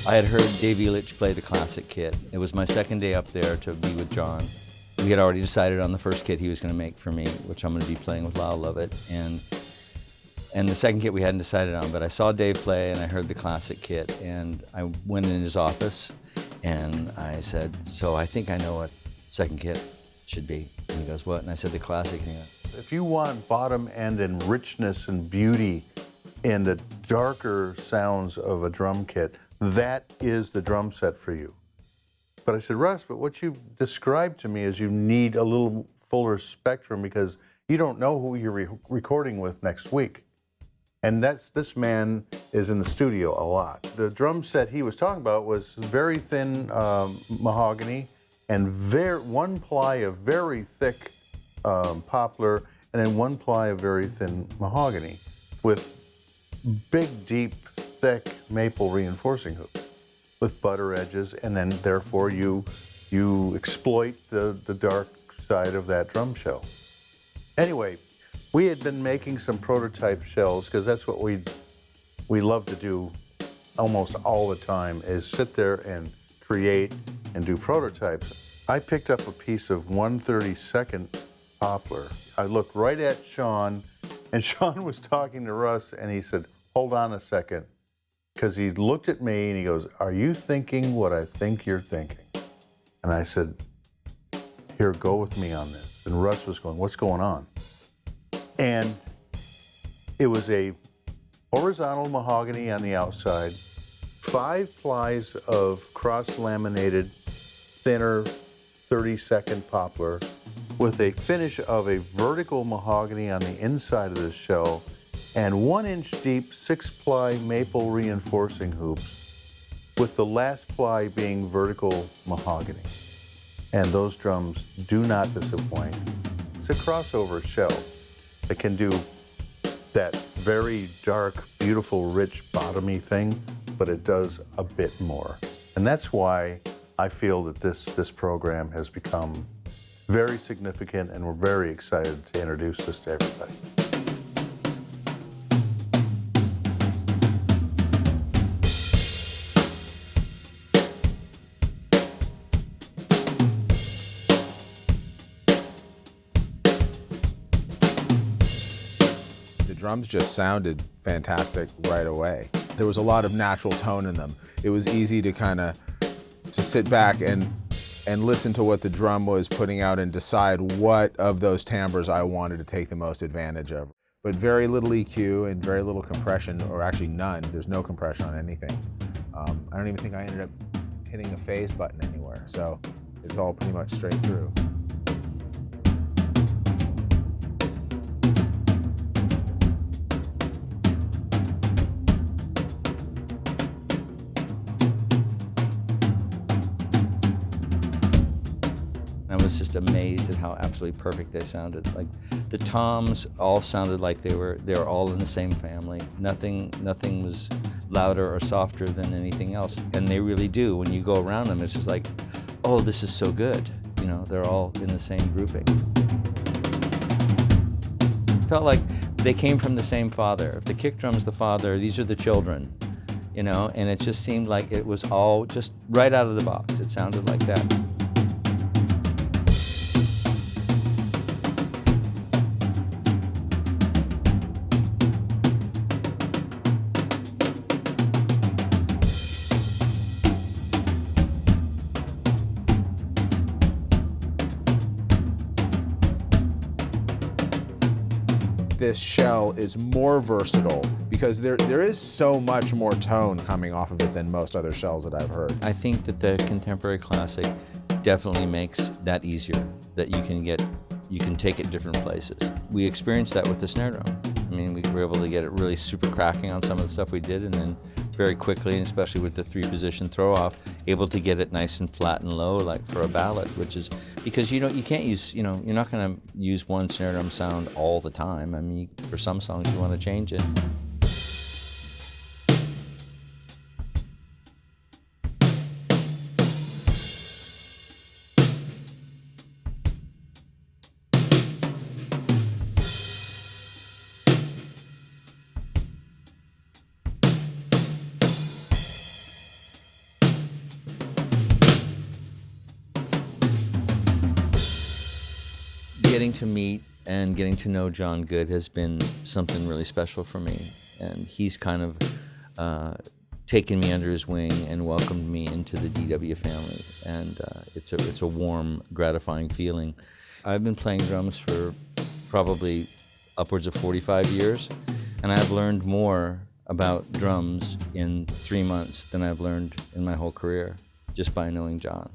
I had heard Dave Elitch play the classic kit. It was my second day up there to be with John. We had already decided on the first kit he was going to make for me, which I'm going to be playing with Lyle Lovett. And the second kit we hadn't decided on, but I saw Dave play and I heard the classic kit, and I went in his office and I said, so I think I know what second kit should be. And he goes, what? And I said, the classic. And he goes, if you want bottom end and richness and beauty in the darker sounds of a drum kit, that is the drum set for you. But I said, Russ, but what you described to me is you need a little fuller spectrum because you don't know who you're recording with next week. And this man is in the studio a lot. The drum set he was talking about was very thin mahogany and one ply of very thick poplar, and then one ply of very thin mahogany with big, deep, thick maple reinforcing hoops with butter edges, and then therefore you exploit the dark side of that drum shell. Anyway, we had been making some prototype shells because that's what we love to do almost all the time, is sit there and create and do prototypes. I picked up a piece of 1/32 poplar. I looked right at Sean, and Sean was talking to Russ, and he said, hold on a second, because he looked at me and he goes, are you thinking what I think you're thinking? And I said, here, go with me on this. And Russ was going, what's going on? And it was a horizontal mahogany on the outside, 5 plies of cross-laminated, thinner 32nd poplar with a finish of a vertical mahogany on the inside of the shell, and 1-inch deep 6-ply maple reinforcing hoops, with the last ply being vertical mahogany. And those drums do not disappoint. It's a crossover shell that can do that very dark, beautiful, rich, bottomy thing, but it does a bit more. And that's why I feel that this program has become very significant, and we're very excited to introduce this to everybody. Drums just sounded fantastic right away. There was a lot of natural tone in them. It was easy to kind of sit back and listen to what the drum was putting out and decide what of those timbres I wanted to take the most advantage of. But very little EQ and very little compression, or actually none. There's no compression on anything. I don't even think I ended up hitting a phase button anywhere. So it's all pretty much straight through. I was just amazed at how absolutely perfect they sounded. Like the toms all sounded like they were all in the same family. Nothing was louder or softer than anything else, and they really do. When you go around them, it's just like, oh, this is so good. You know, they're all in the same grouping. It felt like they came from the same father. If the kick drum's the father, these are the children. You know, and it just seemed like it was all just right out of the box. It sounded like that. This shell is more versatile because there is so much more tone coming off of it than most other shells that I've heard. I think that the contemporary classic definitely makes that easier, that you can take it different places. We experienced that with the snare drum. I mean, we were able to get it really super cracking on some of the stuff we did, and then very quickly, and especially with the 3-position throw-off, able to get it nice and flat and low, like for a ballad, which is, because you can't use, you're not gonna use one snare drum sound all the time. I mean, for some songs you wanna change it. getting to meet and getting to know John Good has been something really special for me. And he's kind of taken me under his wing and welcomed me into the DW family. And it's a warm, gratifying feeling. I've been playing drums for probably upwards of 45 years, and I've learned more about drums in 3 months than I've learned in my whole career just by knowing John.